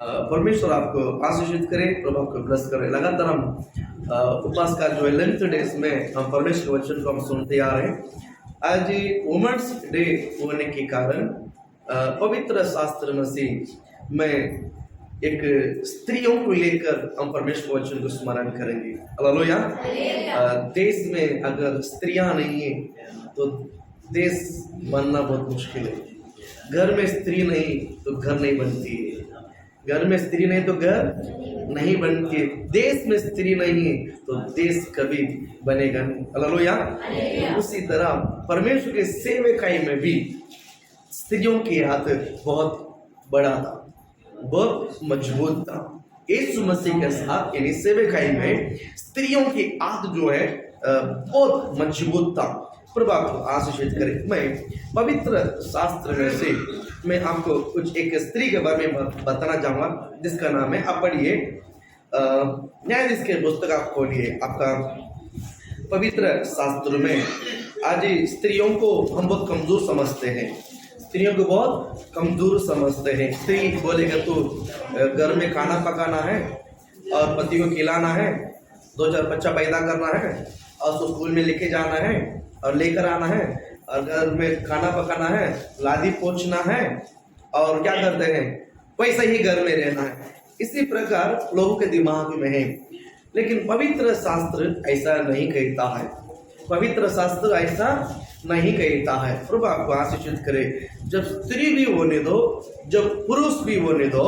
परमेश्वर आपको आशीषित करे, प्रभु आपको ब्लेस करे। लगातार हम उपवास का जो है लेंथ डेज में हम परमेश्वर के वचन को हम सुनते आ रहे हैं। आज वुमेन्स डे होने के कारण पवित्र शास्त्र में एक स्त्रियों को लेकर हम परमेश्वर वचन को स्मरण करेंगे। हालेलुया। देश में अगर स्त्रियां नहीं है तो देश बनना बहुत मुश्किल है। घर में स्त्री नहीं तो घर नहीं बनती है, घर में स्त्री नहीं तो घर नहीं बनती है, देश में स्त्री नहीं है तो देश कभी बनेगा नहीं। हालेलुया। उसी तरह परमेश्वर के सेवकाई में भी स्त्रियों की हाथ बहुत बड़ा था, बहुत मजबूत था। यीशु मसीह के साथ यानी सेवकाई में स्त्रियों की हाथ जो है बहुत मजबूत था। प्रभु आपको आशीषित करे। मैं पवित्र शास्त्र में से मैं आपको कुछ एक स्त्री के बारे में बताना चाहूँगा जिसका नाम है, आप पढ़िए न्यायाधीश के पुस्तक आप खोलिए। आपका पवित्र शास्त्र में आज स्त्रियों को हम बहुत कमजोर समझते हैं, स्त्रियों को बहुत कमजोर समझते हैं। स्त्री बोलेगा तो घर में खाना पकाना है और पति को खिलाना है, 2-4 बच्चा पैदा करना है और उसको स्कूल में लेके जाना है और लेकर आना है और घर में खाना पकाना है, लादी पोंछना है और क्या करते हैं, वैसे ही घर में रहना है। इसी प्रकार लोगों के दिमाग में है, लेकिन पवित्र शास्त्र ऐसा नहीं कहता है। पवित्र शास्त्र ऐसा नहीं कहता है। प्रभु आपको आशीषित करे। जब स्त्री भी होने दो, जब पुरुष भी होने दो,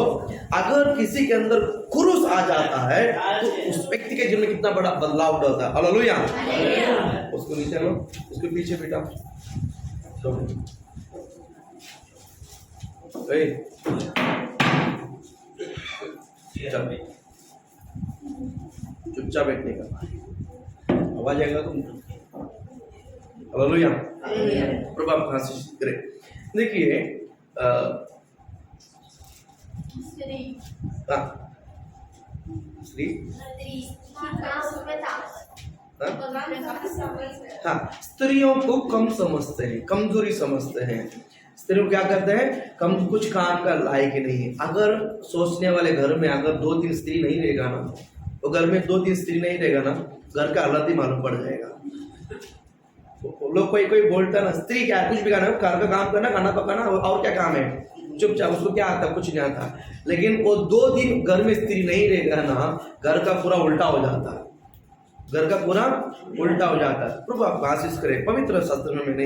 अगर किसी के अंदर क्रूस आ जाता है तो उस व्यक्ति के जीवन में कितना बड़ा बदलाव होता है। हालेलुया। उसको नीचे लो, उसके पीछे बेटा चुपचाप बैठने का, आवाज आएगा तुम। हालेलुया। प्रभु आपको आशीषित करे। देखिए स्त्रियों को कम समझते हैं, कमजोरी समझते हैं। स्त्रियों क्या करते हैं, कम कुछ काम का लायक नहीं है। अगर सोचने वाले घर में अगर 2-3 स्त्री नहीं रहेगा ना, तो घर में 2-3 स्त्री नहीं रहेगा ना, घर का हालत ही मालूम पड़ जाएगा। लोग कोई बोलता ना, स्त्री क्या कुछ भी करना, घर का काम करना, खाना पकाना और क्या काम है, चुपचाप, उसको क्या आता, कुछ नहीं आता। लेकिन वो 2 दिन घर में स्त्री नहीं रहेगा ना, घर का पूरा उल्टा हो जाता है, घर का पूरा उल्टा हो जाता है। प्रभु आपको आशीष करे। पवित्र शास्त्र में मैंने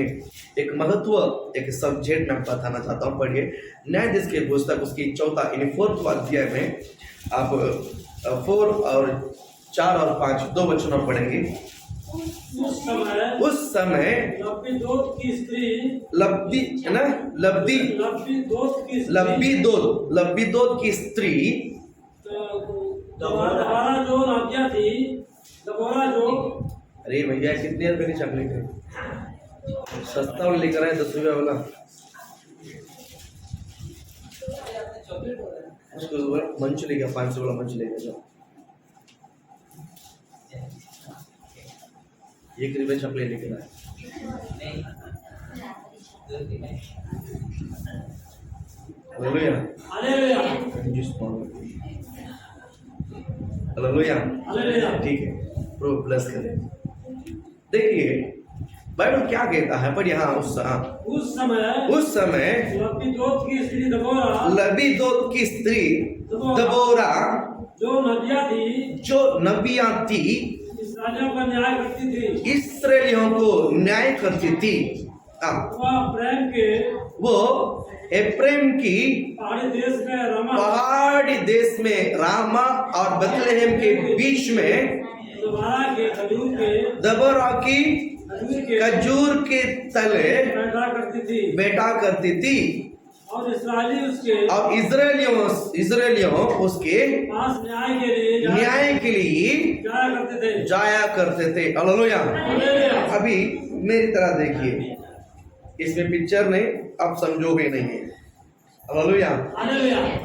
एक महत्व एक सब्जेक्ट में बताना चाहता हूँ। पढ़िए न्यायाधीश के पुस्तक उसकी 4वां अध्याय में आप 4 और 4 और 5 2 वचन में पढ़ेंगे। उस समय लब्बीदोत की स्त्री लब्बीदोत की स्त्री दबोरा जो नबिया थी, दबोरा जो, अरे भैया कितने रुपए की चॉकलेट है, सस्ता वाला लेकर आए 10 रुपया वाला, उसको मंच ले गया, 500 वाला मंच ले गया, 1 रुपये चॉकलेट लेकर आए। हालेलुया। हालेलुया। ठीक है, प्रभु ब्लेस करे। देखिए बाइबल क्या कहता है, पर यहाँ उस समय लब्बीदोत की स्त्री दबोरा जो नबिया थी, इस्राएलियों को न्याय करती थी। वो एफ्रेम की पहाड़ी देश में रामा और बथलेहम के बीच में दबोरा की खजूर के तले बैठा करती थी और इस्राएलियों उसके पास न्याय के लिए जाया करते थे। हालेलुया। अभी मेरी तरह देखिए, इसमें पिक्चर नहीं, आप समझोगे नहीं है। हालेलुया।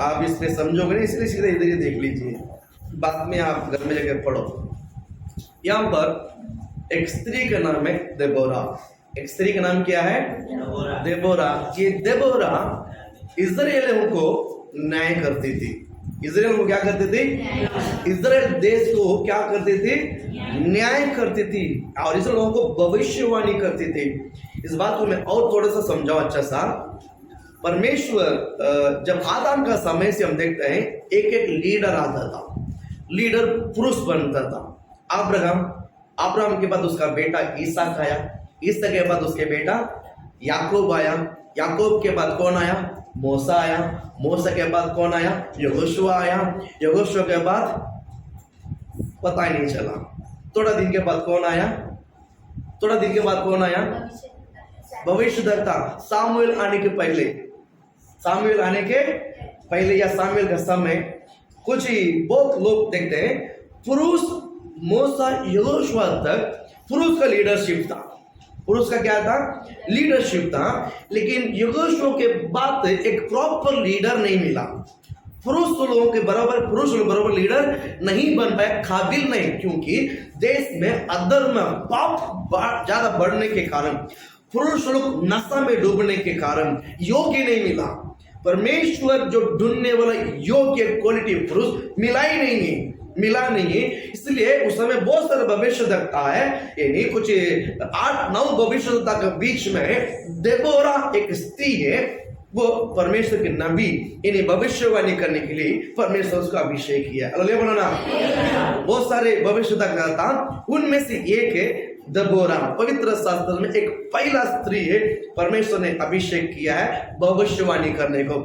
आप इसमें समझोगे नहीं, इसलिए सीधे इधर ही देख लीजिए, बाद में आप घर में जाकर पढ़ो। यहाँ पर एक स्त्री का नाम है देबोरा। एक स्त्री का नाम क्या है, देबोरा। ये देबोरा इस्राएलियों को न्याय करती थी। इजराइल को क्या करते थे? इजराइल देश को क्या करते थे? न्याय करते थे और इस लोगों को भविष्यवाणी करते थे। इस बात को मैं और थोड़ा सा समझाऊं अच्छा सा। परमेश्वर जब आदम का समय से हम देखते हैं एक एक लीडर आता था, लीडर पुरुष बनता था। अब्राहम के बाद उसका बेटा इसहाक आया, इसहाक के बाद उसके बेटा याकूब आया, याकूब के बाद कौन आया? मूसा आया, मूसा के बाद कौन आया? यहोशुआ आया, यहोशुआ के बाद पता ही नहीं चला। थोड़ा दिन के बाद कौन आया? थोड़ा दिन के बाद कौन आया? भविष्यद्वक्ता सामुएल आने के पहले, सामुएल आने के पहले या सामुएल का समय कुछ ही बहुत लोग देखते हैं पुरुष मूसा यहोशुआ तक पुरुष का लीडरशिप था, पुरुष का क्या था? लीडरशिप था। लेकिन यहोशुआ के बाद एक प्रॉपर लीडर नहीं मिला। पुरुष लोगों के बराबर, पुरुष लोग बराबर लीडर नहीं बन पाए, काबिल नहीं, क्योंकि देश में अधर्म पाप ज्यादा बढ़ने के कारण, पुरुष लोग नशा में डूबने के कारण योग्य नहीं मिला। परमेश्वर जो ढूंढने वाला योग्य क्वालिटी पुरुष मिला ही नहीं है, मिला नहीं है। इसलिए उस समय बहुत सारे भविष्यद्वक्ता है, यानी कुछ 8-9 भविष्यद्वक्ता के बीच में देबोरा एक स्त्री है, वो परमेश्वर के नबी यानी भविष्यवाणी करने के लिए परमेश्वर उसका अभिषेक किया। हालेलुया बोलो ना। बहुत सारे भविष्यद्वक्ता था, उनमें से एक है देबोरा। पवित्र शास्त्र में एक पहला स्त्री है, परमेश्वर ने अभिषेक किया है भविष्यवाणी करने को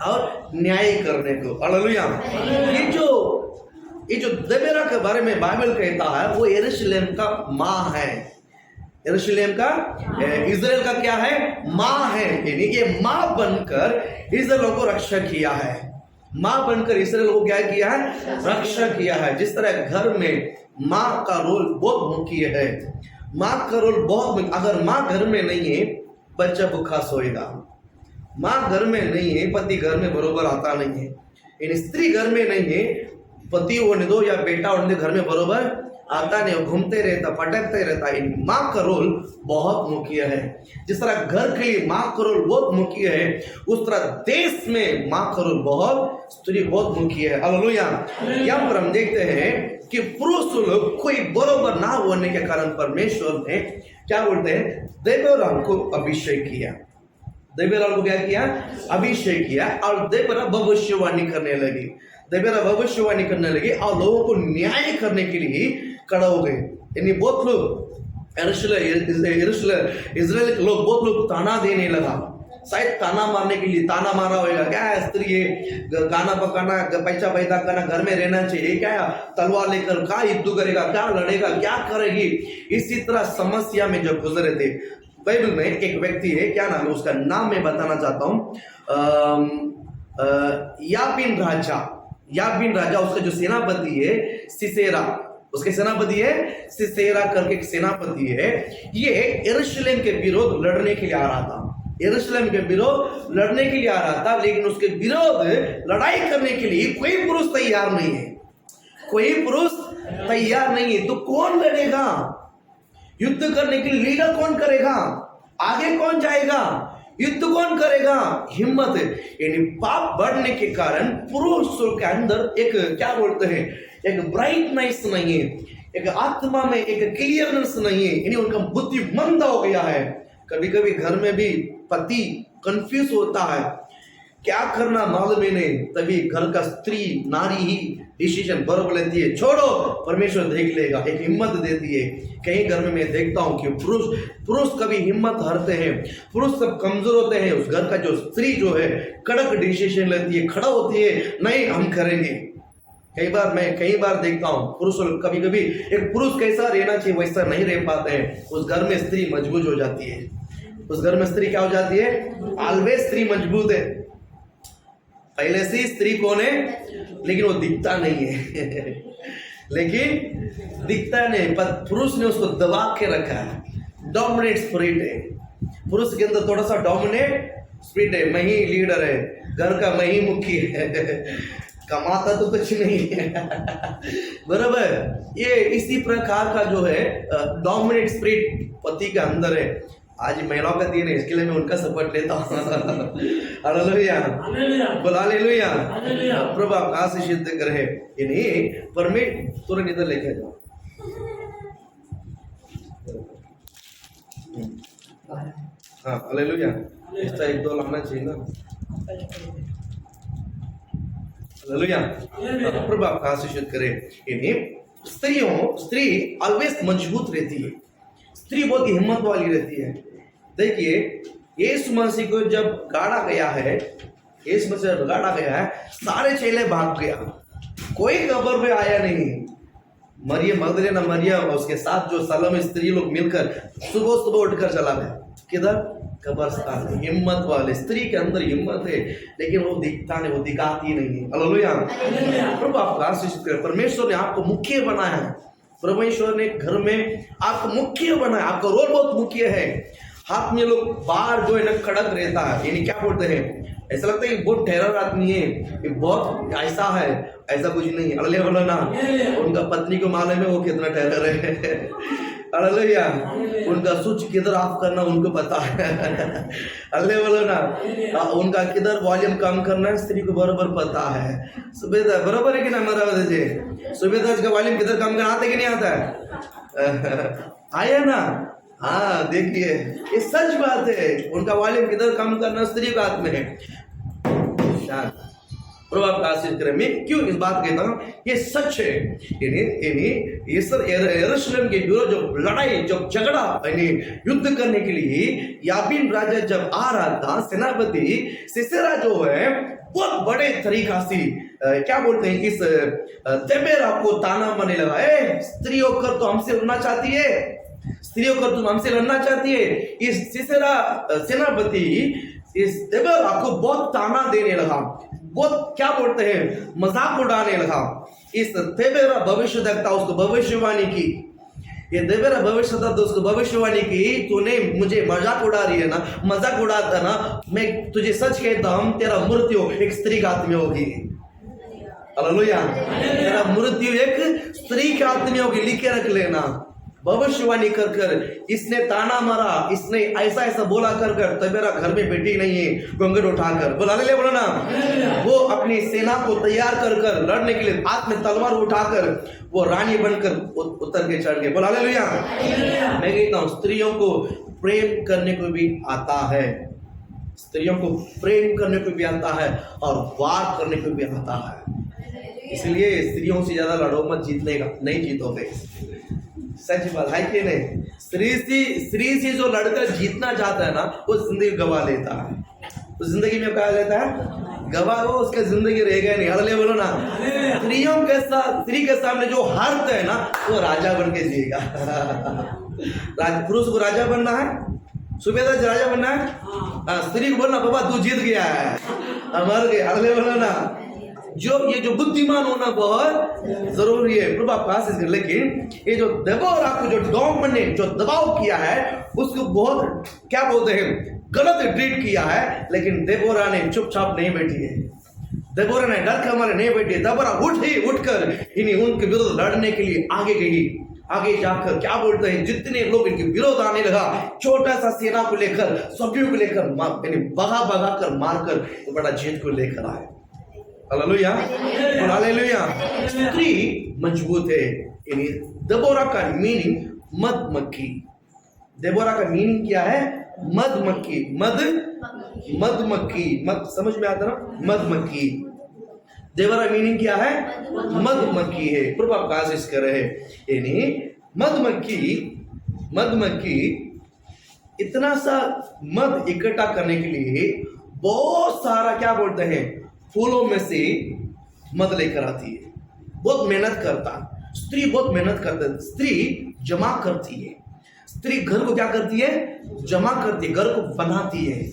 और न्याय करने को। हालेलुया। ये जो देबोरा के बारे में बाइबल कहता है वो यरूशलेम का माँ है, यरूशलेम का, इजराइल का क्या है? माँ है। यानी ये माँ बनकर इजराइल को रक्षा किया है, माँ बनकर इजराइल को क्या किया है? रक्षा किया है। जिस तरह घर में माँ का रोल बहुत मुख्य है, माँ का रोल बहुत, अगर माँ घर में नहीं है बच्चा भूखा सोएगा, माँ घर में नहीं है पति घर में बरोबर आता नहीं है, यानी स्त्री घर में नहीं है पति होने दो या बेटा होने दो घर में बरोबर आता नहीं, घूमते रहता, भटकते रहता। माँ का रोल बहुत मुख्य है। जिस तरह घर के लिए माँ का रोल बहुत मुख्य है, उस तरह देश में माँ का रोल बहुत, स्त्री बहुत मुख्य है। हालेलुया। यहाँ पर हम देखते हैं कि पुरुष लोग कोई बरोबर ना होने के कारण परमेश्वर ने क्या बोलते हैं? देबोरा को अभिषेक किया। देबोरा को क्या किया? अभिषेक किया और देबोरा भविष्यवाणी करने लगी, देबोरा भविष्यवाणी करने लगी और लोगों को न्याय करने के लिए खड़ा हो गए। यानी बहुत लोग इजराइल के लोग, बहुत लोग ताना देने लगा, शायद ताना मारने के लिए, ताना मारा होगा क्या है स्त्री है, खाना पकाना, पैसा पैदा करना, घर में रहना चाहिए, क्या तलवार लेकर क्या युद्ध करेगा, क्या लड़ेगा, क्या करेगी। इसी तरह समस्या में जब गुजरे थे, बाइबल में एक व्यक्ति है, क्या नाम है उसका, नाम मैं बताना चाहता हूँ, याबीन राजा, उसका जो सेनापति है सिसेरा, उसके सेनापति है सिसेरा करके एक सेनापति है। ये यरूशलेम के विरोध लड़ने के लिए आ रहा था, यरूशलेम के विरोध लड़ने के लिए आ रहा था, लेकिन उसके विरोध लड़ाई करने के लिए कोई पुरुष तैयार नहीं है, कोई पुरुष तैयार नहीं है। तो कौन लड़ेगा? युद्ध करने के लिए लीडर कौन करेगा? आगे कौन जाएगा? युद्ध कौन करेगा? हिम्मत। यानी पाप बढ़ने के कारण पुरुषों के अंदर एक क्या बोलते हैं, एक ब्राइटनेस नहीं है, एक आत्मा में एक क्लियरनेस नहीं है, यानी उनका बुद्धि मंद हो गया है। कभी कभी घर में भी पति कंफ्यूज होता है, क्या करना मालूम ही नहीं, तभी घर का स्त्री नारी ही डिसीजन बरोबर लेती है, छोड़ो परमेश्वर देख लेगा, एक हिम्मत देती है। कई घर में मैं देखता हूँ कि पुरुष कभी हिम्मत हारते हैं, पुरुष सब कमजोर होते हैं, उस घर का जो स्त्री जो है कड़क डिसीजन लेती है, खड़ा होती है, नहीं हम करेंगे। मैं कई बार देखता हूँ पुरुष कभी कभी, एक पुरुष कैसा रहना चाहिए वैसा नहीं रह पाते हैं, उस घर में स्त्री मजबूत हो जाती है, उस घर में स्त्री क्या हो जाती है? ऑलवेज स्त्री मजबूत है, पहले से स्त्री कौन है, लेकिन वो दिखता नहीं है लेकिन दिखता नहीं, पर पुरुष ने उसको दबा के रखा है, डोमिनेट स्पिरिट है पुरुष के अंदर, थोड़ा सा डोमिनेट स्पिरिट है, मैं ही लीडर है, घर का मैं ही मुखी है, कमाता तो कुछ नहीं है बराबर। ये इसी प्रकार का जो है डोमिनेट स्पिरिट पति के अंदर है, आज महिलाओं का दिन है, इसके लिए मैं उनका सपोर्ट लेता हूँ। हालेलुया, हालेलुया, बोला हालेलुया। हालेलुया। प्रभु आपका आशीषित करे। यानी परमेश्वर तुरंत इधर लेके जाओ। हाँ हालेलुया, इसका एक दो लाना चाहिए ना। हालेलुया, प्रभु आपका आशीषित करे। यानी स्त्री ऑलवेज मजबूत रहती है, स्त्री बहुत ही हिम्मत वाली रहती है। देखिए यीशु मसीह को जब गाड़ा गया है, यीशु मसीह जब गाड़ा गया है, सारे चेले भाग गया, कोई कब्र में आया नहीं। मरियम मगदलेना मरियम और उसके साथ जो सलोमी स्त्री लोग मिलकर सुबह सुबह उठकर चला गया। किधर? कब्रिस्तान। हिम्मत वाले, स्त्री के अंदर हिम्मत है, लेकिन वो दिखता नहीं, वो दिखाती नहीं। हालेलुया, प्रभु आपको आशीषित करे। परमेश्वर ने आपको मुख्य बनाया है, परमेश्वर ने घर में आपको मुख्य बनाया, आपका रोल बहुत मुख्य है। हाथ में लोग बाहर जो है ना कड़क रहता है, यानी क्या बोलते हैं, ऐसा लगता है कि बहुत टेरर आदमी है, ये बहुत ऐसा है, ऐसा कुछ नहीं। हालेलुया बोलो ना। उनका पत्नी को मालूम है वो कितना टेरर है। हालेलुया, उनका स्विच किधर ऑफ करना उनको पता है। हालेलुया बोलो ना। उनका किधर वॉल्यूम कम करना स्त्री को बराबर पता है। सुबेदार बराबर है कि ना मेरा जी, सुबेदार का वॉल्यूम किधर कम करना आता है कि नहीं आता है? आया ना। हाँ देखिए ये सच बात है, उनका वॉल्यूम किधर कम करना स्त्री के हाथ में है। प्रभु आपका आशीष करे। मैं क्यों इस बात कहता हूँ, ये सच है। यरूशलेम के विरोध जो लड़ाई, जो झगड़ा, यानी युद्ध करने के लिए याबीन राजा जब आ रहा था, सेनापति सिसेरा जो है बहुत बड़े तरीका से क्या बोलते हैं, इस देबेरा को ताना मारने लगा, स्त्री होकर तो हमसे लड़ना चाहती है, स्त्री होकर तुम हमसे लड़ना चाहती है। इस सिसेरा सेनापति इस देबेरा को बहुत ताना देने लगा, बहुत क्या बोलते हैं, मजाक उड़ाने लगा। इस देबेरा भविष्य देखता, उसको भविष्यवाणी की, ये देबेरा भविष्य था तो उसको भविष्यवाणी की, तूने मुझे मजाक उड़ा रही है ना, मजाक उड़ाता ना, मैं तुझे सच कहता हूं, तेरा मृत्यु एक स्त्री के हाथ में होगी। हालेलुया, तेरा मृत्यु एक स्त्री के हाथ में होगी, लिखे रख लेना। भविष्यवाणी कर कर इसने ताना मारा, इसने ऐसा ऐसा बोला कर कर तबेरा घर में बेटी नहीं है, घूंघट उठाकर बोला ले बोला ना, वो अपनी सेना को तैयार कर कर लड़ने के लिए हाथ में तलवार उठाकर वो रानी बनकर उतर के चढ़ गए। बोला ले। मैं कहता हूँ स्त्रियों को प्रेम करने को भी आता है, स्त्रियों को प्रेम करने को भी आता है और वार करने को भी आता है। इसलिए स्त्रियों से ज्यादा लड़ो मत, जीतने का नहीं जीतोगे। सच बात है कि नहीं? स्त्री से जो लड़कर जीतना चाहता है ना, वो जिंदगी गवा लेता है। तो जिंदगी में क्या लेता है? गवा, वो उसका जिंदगी रहेगा नहीं। हालेलुया बोलो ना। स्त्रियों के साथ, स्त्री के सामने जो हारता है ना, वो राजा बन के जिएगा। पुरुष को राजा बनना है, सुबेदार राजा बनना है, स्त्री को बोलना बाबा तू जीत गया है, मर गए। हालेलुया बोलो ना। ये जो बुद्धिमान होना बहुत जरूरी है, प्रभु आपका आशीष करे। लेकिन ये जो देबोरा को जो डॉमन ने जो दबाव किया है, उसको बहुत क्या बोलते हैं, गलत ट्रीट किया है, लेकिन देबोरा ने चुपचाप नहीं बैठी है। देबोरा ने डर के हमारे नहीं बैठी, देबोरा उठकर इन्हीं उनके विरुद्ध लड़ने के लिए आगे गई। आगे जाकर क्या बोलते हैं, जितने लोग इनके विरोध आने लगा, छोटा सा सेना को लेकर, सभ्यों को लेकर भगा कर मारकर तो बड़ा जीत को लेकर आए। Hallelujah, hallelujah. स्त्री मजबूत है। यानी देबोरा का मीनिंग मधुमक्खी। देबोरा का मीनिंग क्या है? मधुमक्खी। मधुमक्खी, मत समझ में आता ना, मधुमक्खी। देबोरा मीनिंग क्या है? मधुमक्खी है। प्रभु आपका आशीष कर रहे हैं। यानी मधुमक्खी इतना सा मध इकट्ठा करने के लिए बहुत सारा क्या बोलते हैं, फूलों में से मध लेकर आती है। बहुत मेहनत करता, स्त्री बहुत मेहनत करती है। स्त्री जमा करती है, स्त्री घर को क्या करती है? जमा करती है, घर को बनाती है।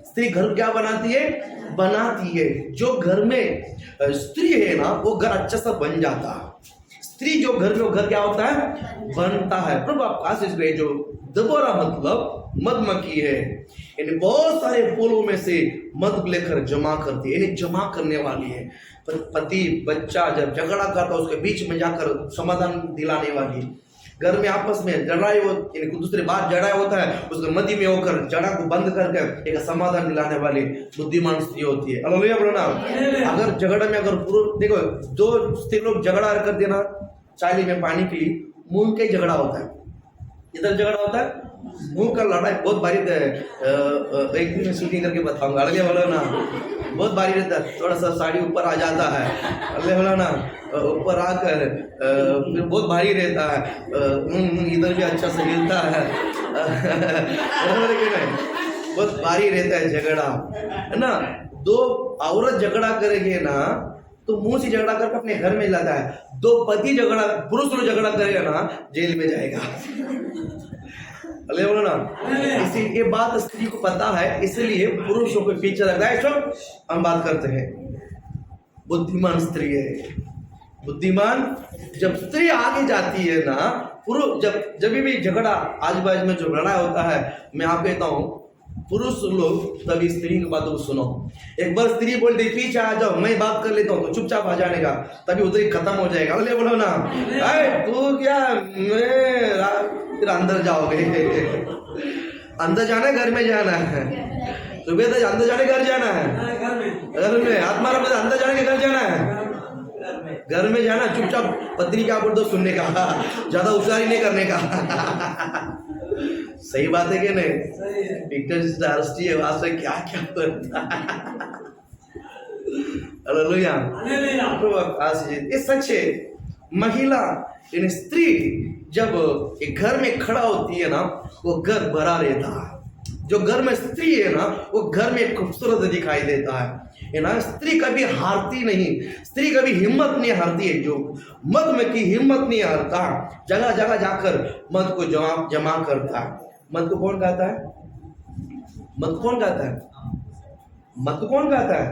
स्त्री घर को क्या बनाती है? बनाती है। जो घर में स्त्री है ना, वो घर अच्छा सा बन जाता है। स्त्री जो घर में, वो घर क्या होता है? बनता है। प्रभु आप आशीष रहे। जो देबोरा मतलब मधुमक्खी है, यानी बहुत सारे फूलों में से मध लेकर जमा करती है, यानी जमा करने वाली है। पति बच्चा जब झगड़ा करता है उसके बीच में जाकर समाधान दिलाने वाली, घर में आपस में लड़ाई हो, दूसरे बात जड़ा होता है, उसके मध्य में होकर जड़ा को बंद करके एक समाधान दिलाने वाली बुद्धिमान स्त्री होती है। हालेलुया बोलो ना। अगर झगड़ा में अगर पुरुष देखो, दो स्त्री लोग झगड़ा कर देना चाली में पानी के लिए, मुंह के झगड़ा होता है, इधर झगड़ा होता है, मुंह का लड़ाई बहुत भारी एक दिन में शूटिंग करके बताऊंगा। अल्लाह बोलो ना, बहुत भारी रहता है, थोड़ा सा साड़ी ऊपर आ जाता है, अल्लाह बोलो ना, ऊपर आकर फिर बहुत भारी रहता है, इधर भी अच्छा से हिलता है बहुत भारी रहता है झगड़ा, है ना। दो औरत झगड़ा करेंगे ना तो मुंह से झगड़ा करके अपने घर में लाता है, दो पति झगड़ा, पुरुष लोग झगड़ा करेगा ना जेल में जाएगा। अरे बोलो ना, इसी ये बात स्त्री को पता है, इसलिए पुरुषों को पीछे लगता है। चलो हम बात करते हैं, बुद्धिमान स्त्री है। बुद्धिमान जब स्त्री आगे जाती है ना, पुरुष जब भी झगड़ा आजू बाजू में जो लड़ाई होता है, मैं आप कहता हूँ पुरुष लोग तभी स्त्री की बातों को सुनो। एक बार स्त्री बोलती पीछे आ जाओ, मैं बात कर लेता हूँ, तो चुपचाप आ जाने का, तभी उधर ही खत्म हो जाएगा। अरे बोलो ना, तू क्या मैं फिर अंदर जाओगे अंदर जाना है, घर में जाना है, सुबह तो अंदर जाने घर जाना है, घर में आत्मा रब अंदर जाने के घर जाना है, घर में जाना, चुपचाप पत्नी क्या बोल दो सुनने का, ज्यादा उछारी नहीं करने का सही बात है कि नहीं? विक्टर है वहां से क्या क्या करता हालेलुया। ये सच है। महिला यानी स्त्री जब एक घर में खड़ा होती है ना, वो घर भरा रहता है। जो घर में स्त्री है ना, वो घर में खूबसूरत दिखाई देता है ना। स्त्री कभी हारती नहीं, स्त्री कभी हिम्मत नहीं हारती है। जो मत में की हिम्मत नहीं हारता, जगह जगह जाकर मत को जमा करता है। मत को कौन गाता है? मत कौन गाता है? मत को कौन गाता है?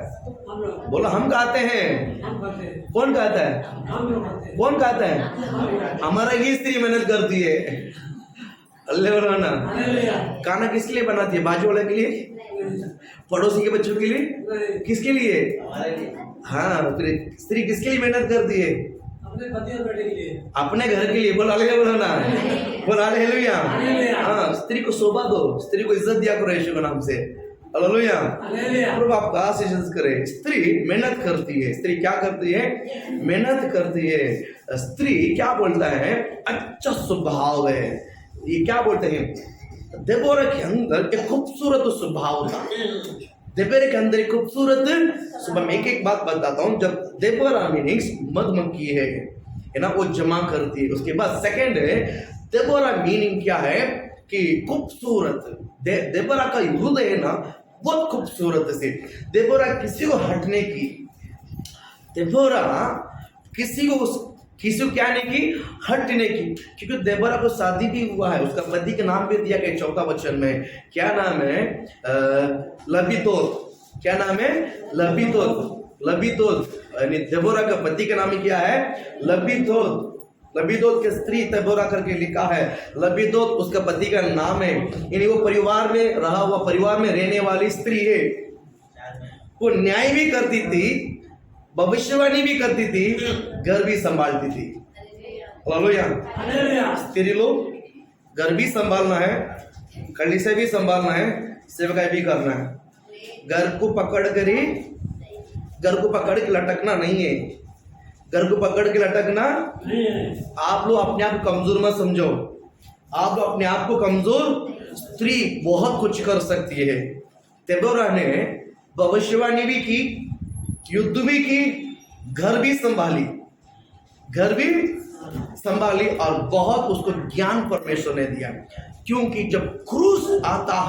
बोलो हम गाते हैं। कौन गाता है? कौन गाता है? हमारा लिए स्त्री मेहनत करती है। अल्लाह बोलाना। गाना किसके लिए बनाती है? बाजू वाले के लिए, पड़ोसी के बच्चों के लिए, किसके लिए? हाँ, फिर स्त्री किसके लिए मेहनत करती है? अपने पति और बेटे के लिए, अपने घर के लिए। बोल हालेलुया बोलाना, बोल हालेलुया। हाँ, स्त्री को शोभा दो, स्त्री को इज्जत दिया करो यीशु के नाम से। हालेलुया। प्रभु आपका आशीष करे। स्त्री मेहनत करती है। स्त्री क्या करती है? मेहनत करती है। स्त्री क्या बोलता है? अच्छा स्वभाव है। ये क्या बोलते हैं? देबोरा के अंदर एक खूबसूरत स्वभाव था। देबोरा के अंदर एक खूबसूरत सुबह मैं एक बात बताता हूँ। जब देबोरा मीनिंग्स मधुमक्खी है ना, वो जमा करती है। उसके बाद सेकंड है देबोरा मीनिंग क्या है कि खूबसूरत। देबोरा का हृदय है ना बहुत खूबसूरत से। देबोरा किसी को हटने की, देबोरा किसी को क्या नहीं की, हटने की। क्योंकि देबोरा को शादी भी हुआ है, उसका पति का नाम भी दिया गया 4 वचन में। क्या नाम है? लबीतोत। क्या नाम है? लबीतोत। लबीतोत यानी देबोरा का पति का नाम क्या है? लबीतोत। लबीतोत के स्त्री देबोरा करके लिखा है। लबीतोत उसका पति का नाम है। यानी वो परिवार में रहा हुआ, परिवार में रहने वाली स्त्री है। वो न्याय भी करती थी, भविष्यवाणी भी करती थी, घर भी संभालती थी। हालेलुया। स्त्री लोग घर भी संभालना है, कलीसिया भी संभालना है, सेवकाई भी करना है। घर को पकड़ के लटकना नहीं है। घर को पकड़ के लटकना आप लोग अपने आप को कमजोर मत समझो। आप लोग अपने आप को कमजोर, स्त्री बहुत कुछ कर सकती है। देबोरा ने भविष्यवाणी भी की, युद्ध भी की, घर भी संभाली और बहुत उसको ज्ञान परमेश्वर ने दिया। क्योंकि जब क्रूस आता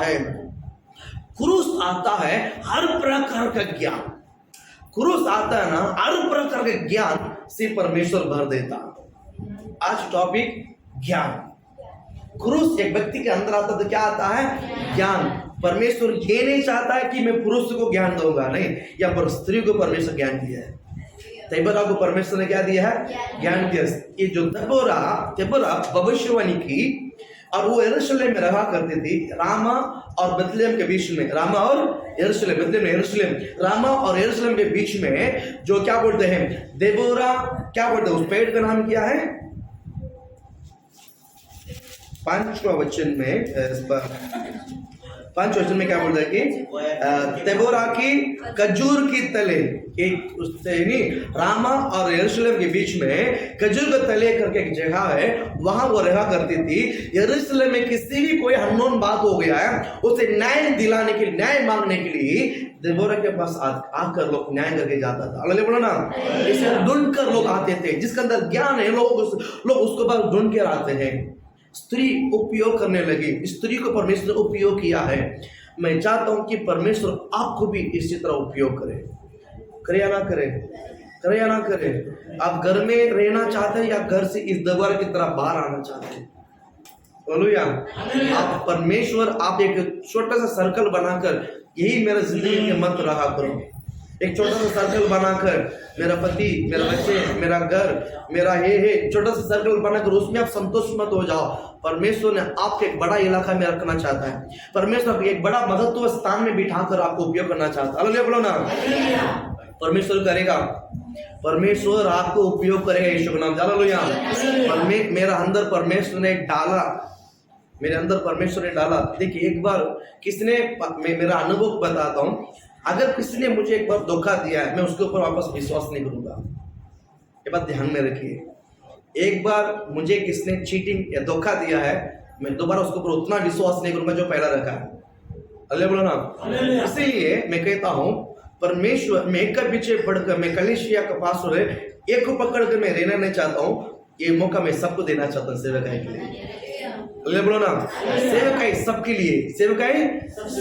है हर प्रकार का ज्ञान, क्रूस आता है ना, हर प्रकार के ज्ञान से परमेश्वर भर देता। आज टॉपिक ज्ञान। क्रूस एक व्यक्ति के अंदर आता तो क्या आता है? ज्ञान। परमेश्वर ये नहीं चाहता है कि मैं पुरुष को ज्ञान दूंगा, नहीं, या पर स्त्री को परमेश्वर ज्ञान दिया है। देबोरा को परमेश्वर ने क्या दिया है? ज्ञान दिया। ये जो देबोरा भविष्यवाणी की, और वो यरूशलेम में रहा करती थी, रामा और बेथलेहम के बीच में। रामा और यरूशलेम के बीच में जो क्या बोलते हैं, देबोरा क्या बोलते हैं, उस पेड़ का नाम क्या है? 5वां वचन में पांच वचन में क्या बोलता है कि तेबोरा की खजूर की तले, एक उससे नहीं, रामा और यरूशलेम के बीच में खजूर के तले करके एक जगह है, वहां वो रहा करती थी। यरूशलेम में किसी भी कोई अननोन बात हो गया है, उसे न्याय दिलाने के लिए, न्याय मांगने के लिए देबोरा के पास आकर लोग न्याय करके जाता था। अल्लाह बोलो ना, इसे ढूंढ कर लोग आते थे, जिसके अंदर ज्ञान है लोग उसको पास ढूंढ कर आते हैं। स्त्री उपयोग करने लगी, स्त्री को परमेश्वर ने उपयोग किया है। मैं चाहता हूं कि परमेश्वर आपको भी इसी तरह उपयोग करे या ना करे, करे या ना करे। आप घर में रहना चाहते हैं या घर से इस दरबार की तरह बाहर आना चाहते हैं? हालेलुया। आप परमेश्वर, आप एक छोटा सा सर्कल बनाकर, यही मेरा जिंदगी के मत रहा करो। एक छोटा सा सर्कल बनाकर, मेरा पति, मेरा बच्चे, मेरा घर, मेरा ये छोटा सा सर्कल बनाकर उसमें आप संतोष मत हो जाओ। परमेश्वर ने आपको एक बड़ा इलाका में रखना चाहता है। परमेश्वर एक बड़ा महत्व स्थान में बिठाकर आपको उपयोग करना चाहता है। हालेलुया बोलो ना। परमेश्वर करेगा, परमेश्वर आपको उपयोग करेगा यीशु के नाम। हालेलुया। मेरा अंदर परमेश्वर ने डाला, मेरे अंदर परमेश्वर ने डाला। देखिए, एक बार किसने, मेरा अनुभव बताता हूँ, अगर किसी ने मुझे एक बार धोखा दिया है, मैं उसके ऊपर वापस विश्वास नहीं करूंगा। ये बात ध्यान में रखिए। एक बार मुझे किसने चीटिंग या धोखा दिया है, मैं दोबारा उसके ऊपर उतना विश्वास नहीं करूंगा जो पहला रखा है। अल्लाह बोलो ना। इसीलिए मैं कहता हूँ, परमेश्वर में एक का पीछे पढ़कर, मैं कलीसिया का पास्टर है, एक को पकड़ कर मैं रहना नहीं चाहता हूँ। ये मौका मैं सबको देना चाहता हूँ सेवकाई के लिए। बोलो ना, सेवकाई सबके लिए, सेवकाई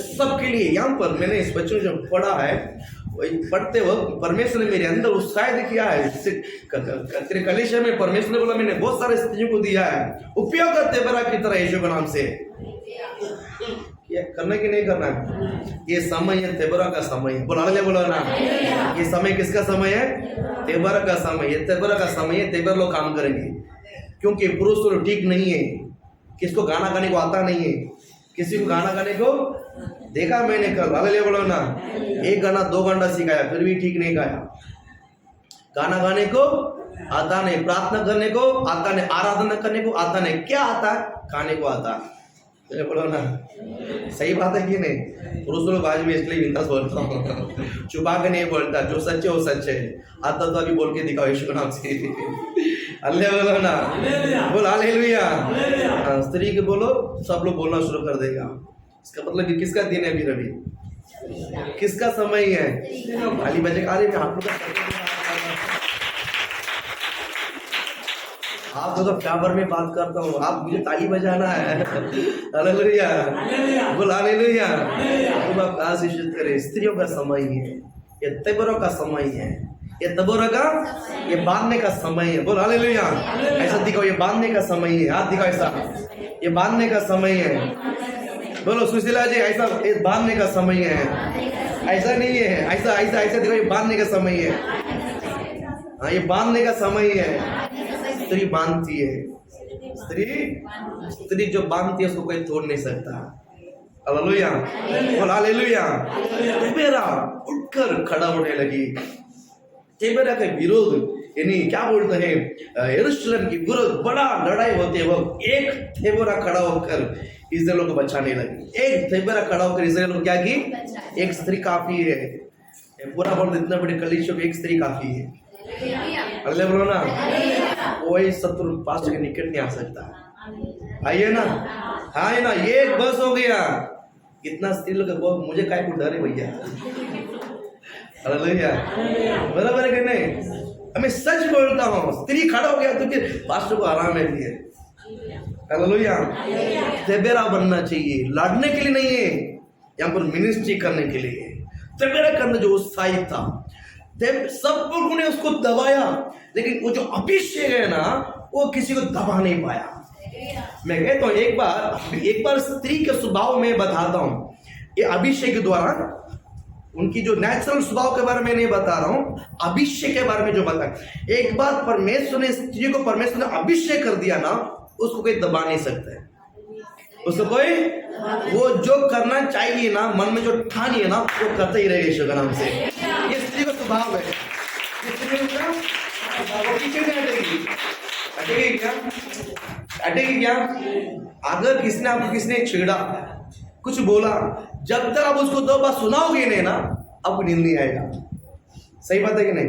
सबके लिए। यहाँ पर मैंने इस बच्चों जो पढ़ा है, पढ़ते वक्त परमेश्वर ने मेरे अंदर उत्साहित किया है। तेरे कलीसिया में परमेश्वर ने बोला, मैंने बहुत सारे स्त्रियों को दिया है, उपयोग करते बरा की तरह यीशु के नाम से। ये करना कि नहीं करना? ये समय है तेबरा का समय है। बोलो ना, ये समय किसका समय है? तेबरा का समय है। तेबरा का समय है, तेबर लोग काम करेंगे, क्योंकि पुरुष तो ठीक नहीं है। किसको गाना गाने को आता नहीं है? किसी को गाना गाने को देखा मैंने कल। हालेलुया बोलो ना। एक गाना 2 घंटा सिखाया, फिर भी ठीक नहीं गाया। गाना गाने को आता नहीं, प्रार्थना करने को आता नहीं, आराधना करने को आता नहीं। क्या आता है? खाने को आता है। बोलो ना, सही बात है कि नहीं? पुरुष लोग आज भी इसलिए बिंदास बोलता हूँ, छुपा के नहीं बोलता, जो सच है वो सच है। आता तो अभी बोल के दिखाओ यीशु के नाम से। अल्लाह बोलो ना, बोल हालेलुया। स्त्री के बोलो, सब लोग बोलना शुरू कर देगा। इसका मतलब कि किसका दिन है अभी? रवि, किसका समय है? खाली बजे आ रहे आप तो प्यार में बात करता हूँ, आप मुझे ताली बजाना है। हालेलुया, बोल हालेलुया। तुम आप आशीषित करें। स्त्रियों का समय है, ये तेबरों का समय है, ये तबोरा का, ये बांधने का समय है। बोल हालेलुया। ऐसा दिखाओ, ये बांधने का समय है। हाथ दिखाओ ऐसा, ये बांधने का समय है। बोलो सुशीला जी, ऐसा ये बांधने का समय है। ऐसा नहीं है, ऐसा ऐसा ऐसा दिखाओ, ये बांधने का समय है। हाँ, ये बांधने का समय है। स्त्री बांधती है, स्त्री जो बांधती है उसको कोई तोड़ नहीं सकता। हालेलुया, बोल हालेलुया। तेबेरा उठकर खड़ा होने लगी। तेबेरा का विरोध, यानी क्या बोलते हैं, यरूशलेम की विरोध, बड़ा लड़ाई होते वक्त एक तेबेरा खड़ा होकर इस्राएल को बचाने लगी। एक तेबेरा खड़ा होकर इस्राएल को क्या की? एक स्त्री काफी है। पूरा बोल, इतना बड़े कलीसिया में एक स्त्री काफी है। अल्लाह बोलो ना, कोई शत्रु पास के निकट नहीं आ सकता। आइए ना, हाँ ना, ये बस हो गया। इतना स्त्री लोग बहुत, मुझे काय को डर है भैया। हालेलुया, बराबर है कि नहीं? मैं सच बोलता हूँ, स्त्री खड़ा हो गया तो फिर पास्टर को आराम है। हालेलुया। तेबेरा बनना चाहिए, लड़ने के लिए नहीं है, यहाँ पर मिनिस्ट्री करने के लिए। तेबेरा के अंदर जो उत्साहित था, सब लोगों ने उसको दबाया, लेकिन वो जो अभिषेक है ना, वो किसी को दबा नहीं पाया। मैं कहता हूँ, एक बार स्त्री के स्वभाव में बताता हूँ, ये अभिषेक के द्वारा, उनकी जो नेचुरल स्वभाव के बारे में नहीं बता रहा हूँ, अभिषेक के बारे में जो बताया। एक बार परमेश्वर ने स्त्री को, परमेश्वर ने अभिषेक कर दिया ना, उसको कोई दबा नहीं सकता है। उसको कोई, वो जो करना चाहिए ना, मन में जो ठानी है ना, वो करते ही रहेगा यीशु के नाम से। ये स्त्री का स्वभाव है। वो पीछे नहीं हटेगी, हटेगी क्या? हटेगी क्या? अगर किसने छेड़ा, कुछ बोला, जब तक आप उसको 2 बार सुनाओगे नहीं ना, आपको नींद नहीं आएगा। सही बात है कि नहीं?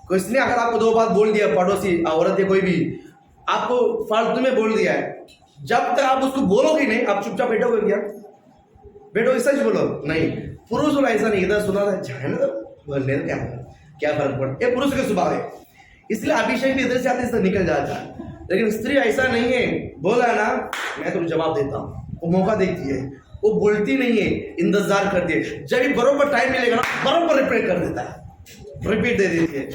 किसने अगर आपको 2 बार बोल दिया, पड़ोसी औरत या कोई भी आपको फालतू में बोल दिया है, जब तक आप उसको बोलोगे नहीं, आप चुपचाप बैठोगे क्या? बैठोगे? सच बोलो। नहीं, पुरुष वाला ऐसा नहीं, इधर सुना था बोलने क्या फर्क पड़ता? ये पुरुष का स्वभाव है, इसलिए अभिषेक भी इधर से आते इधर निकल जाता है। लेकिन स्त्री ऐसा नहीं है, बोला ना मैं तुम्हें जवाब देता हूँ, वो मौका देती है, वो बोलती नहीं है, इंतजार करती है, जब भी बरोबर टाइम मिलेगा ना बरोबर रिपीट कर देता है, रिपीट दे देती है,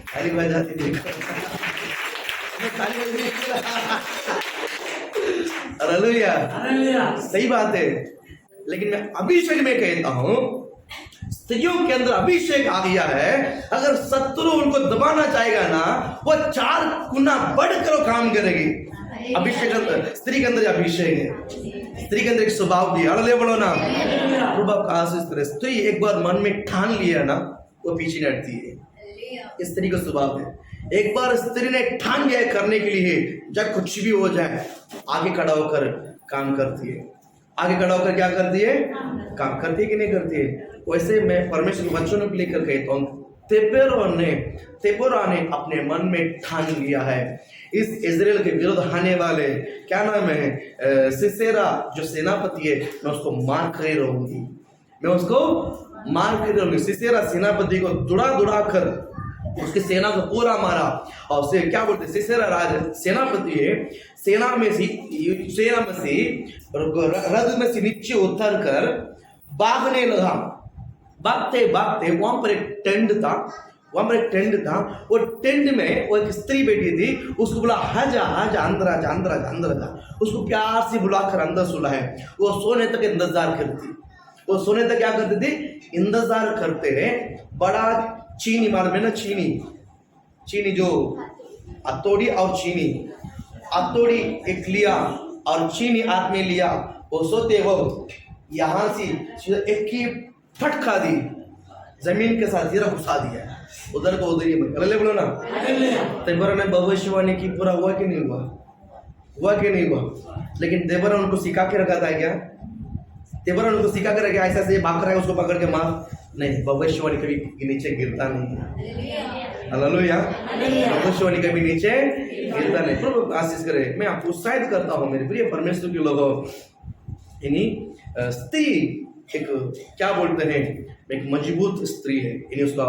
ताली बजाती थी हालेलुया। सही बात है। लेकिन मैं अभिषेक में कहता हूं, स्त्रियों के अंदर अभिषेक आ गया है, अगर शत्रु उनको दबाना चाहेगा ना, वो 4 गुना बढ़कर काम करेगी। अभिषेक स्त्री के अंदर अभिषेक है, स्त्री के अंदर एक स्वभाव भी है। हालेलुया बोलो ना। प्रभु आपका आशीष करे। स्त्री एक बार मन में ठान लिया ना, वो पीछे नहीं हटती है। स्त्री का स्वभाव है, एक बार स्त्री ने ठान लिया करने के लिए, जब कुछ भी हो जाए आगे खड़ा होकर काम करती है। आगे खड़ा होकर क्या करती है? काम करती है कि नहीं करती है? वैसे मैं परमेश्वर के वचनों को लेकर कहता हूँ, तेबोरा ने अपने मन में ठान लिया है, इस इजराइल के विरुद्ध आने वाले क्या नाम है सिसेरा जो सेनापति है, मैं उसको मार कर रहूंगी, मैं उसको मार कर रहूंगी। सिसेरा सेनापति को दुड़ा कर उसकी सेना को पूरा मारा, और उसे क्या बोलते, सिसेरा राज सेनापति है, सेना में से रथ में से नीचे उतर कर भागने लगा। भागते भागते वहां पर एक टेंट था, वो टेंट में वो एक स्त्री बैठी थी, उसको बोला आजा अंदर आजा। उसको प्यार से बुलाकर अंदर सुलाए। वो सोने तक इंतजार करती, वो सोने तक क्या करती थी? इंतजार करते हैं। बड़ा चीनी मालूम है ना, चीनी जो हथौड़ी और चीनी, हथौड़ी एक लिया और चीनी हाथ में लिया, वो सोते वक्त यहां से एक की फटका दी, जमीन के साथ जीरा घुसा दिया, उधर को उधर ही अल्ले बोलो ना। देवरा ने भविष्यवाणी की, पूरा हुआ कि नहीं हुआ? लेकिन देवरा उनको सिखा के रखा था क्या? देवरा उनको सिखा के रखा ऐसा से भाग रहा है उसको पकड़ के मार? नहीं, भविष्यवाणी कभी नीचे गिरता नहीं है। हालेलुया। भविष्यवाणी कभी नीचे गिरता नहीं। प्रभु आशीष करे। मैं आपको उत्साहित करता हूँ मेरे प्रिय परमेश्वर के लोगों, स्त्री एक क्या बोलते हैं, एक मजबूत स्त्री है, यानी उसका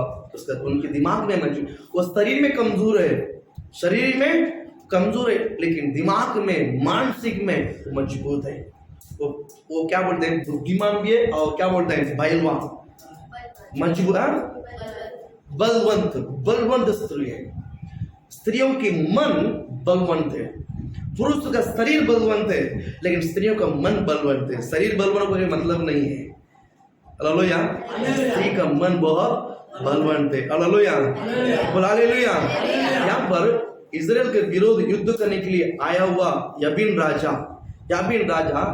उनके दिमाग में मजबूत, वो शरीर में कमजोर है, लेकिन दिमाग में, मानसिक में मजबूत है। वो क्या बोलते हैं, बुद्धिमान भी है, और क्या बोलते हैं, बलवान, मजबूत, बलवंत स्त्री है। स्त्रियों के मन बलवंत है, पुरुष का शरीर बलवंत है, लेकिन स्त्रियों का मन बलवंत है। शरीर बलवंत कोई मतलब नहीं है। हालेलुया। स्त्री का मन बहुत बलवंत है। हालेलुया, बोल हालेलुया। यहाँ पर इजराइल के विरोध युद्ध करने के लिए आया हुआ याबीन राजा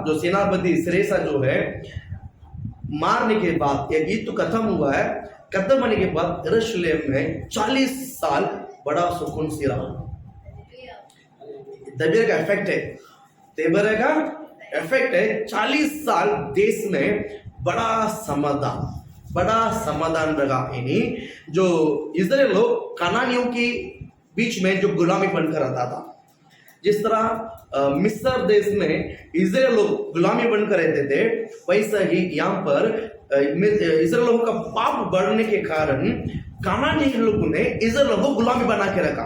जो सेनापति सिरेसा जो है, मारने के बाद एक युद्ध खत्म हुआ है, खत्म होने के बाद यरूशलेम में 40 साल बड़ा सुकून से रहा। देबेर का इफेक्ट है 40 साल देश में बड़ा समाधान रहा। यानी जो इजराइल लोग कनानियों के बीच में जो गुलामी बनकर रहता था, जिस तरह मिस्र देश में इजराइल लोग गुलामी बनकर रहते थे, वैसा ही यहाँ पर इजराइल लोगों का पाप बढ़ने के कारण कनानी लोगों ने इजराइल लोगों को गुलामी बना के रखा।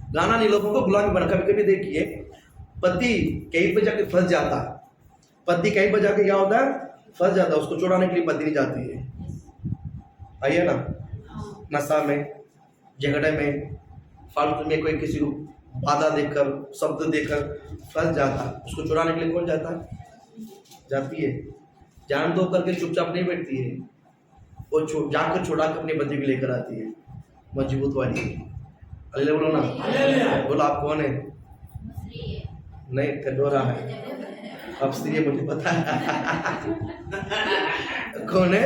कनानी लोगों को गुलामी बना, कभी देखिए पति कहीं पर जाके फंस जाता है, पति कहीं पर जाके क्या होता है, फंस जाता है, उसको छुड़ाने के लिए पत्नी जाती है, आइए ना, नशा में, झगड़े में, फालतू में कोई किसी को बाधा देकर, शब्द देकर फंस जाता है, उसको छुड़ाने के लिए कौन जाता है? जाती है, जान दो करके चुपचाप नहीं बैठती है, वो जाकर छुड़ा कर अपने पति को लेकर आती है, मजबूत वाली। अल्ले बोलो ना, बोलो आप कौन है? नहीं, कटोरा है, अब स्त्री मुझे पता है कौन है?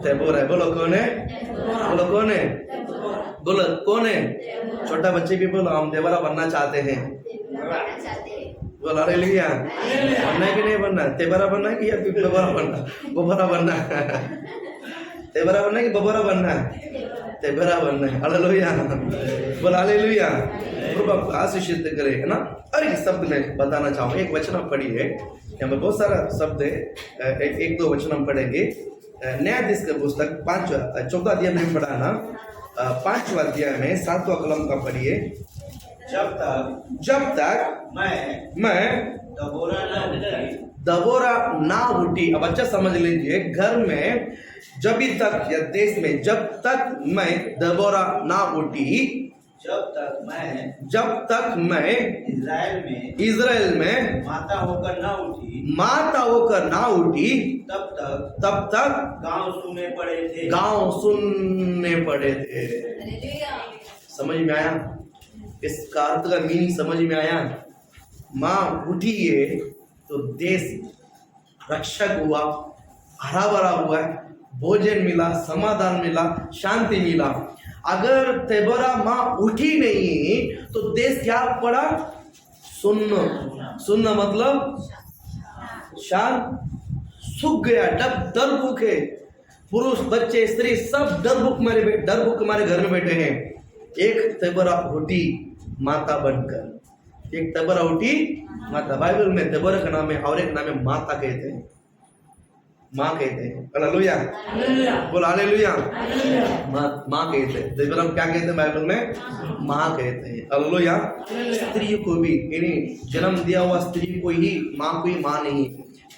तेबोरा है। बोलो कौन है? बोलो कौन है? बोलो कौन है? छोटा बच्चे भी बोलो हम देवरा बनना चाहते हैं। बनना चाहते हैं। बोल हालेलुया। बनना है कि नहीं बनना? तेबरा बनना है कि या बबरा बनना? बबरा बनना है। तेबरा बनना है कि बबरा बनना है? तेबरा बनना है। हालेलुया। बोल हालेलुया। प्रभु आपको आशीषित करे, है ना। और एक शब्द मैं बताना चाहूँगा, एक वचन हम पढ़िए, यहाँ पे बहुत सारा शब्द है, एक दो वचन हम पढ़ेंगे। न्यायाधीश का पुस्तक 14 अध्याय में पढ़ा ना, 5वां अध्याय में 7वां कलम का पढ़िए। जब तक मैं दबोरा ना उठी। अब अच्छा समझ लीजिए, घर में जब तक या देश में जब तक मैं दबोरा ना उठी, जब तक मैं इज़राइल में माता होकर ना उठी तब तक गांव सुनने पड़े थे। हालेलुया। समझ में आया? इसका अर्थ का मीनिंग समझ में आया? माँ उठी है तो देश रक्षक हुआ, हरा भरा हुआ, भोजन मिला, समाधान मिला, शांति मिला। अगर तेबोरा माँ उठी नहीं तो देश क्या पड़ा? सुन्न मतलब शांत, सूख गया, डर भूखे, पुरुष बच्चे स्त्री सब डर भूख हमारे घर में बैठे हैं। एक तेबोरा उठी माता बनकर, एक तेबोरा उठी माता। बाइबल में तेबोरा का नाम है और एक नाम है माता कहते हैं, माँ कहते हैं। हालेलुया। बोल हालेलुया। माँ कहते हैं। तेबोरा क्या कहते हैं बाइबल में? माँ कहते हैं। हालेलुया। स्त्री को भी, यानी जन्म दिया हुआ स्त्री को ही माँ, कोई माँ नहीं,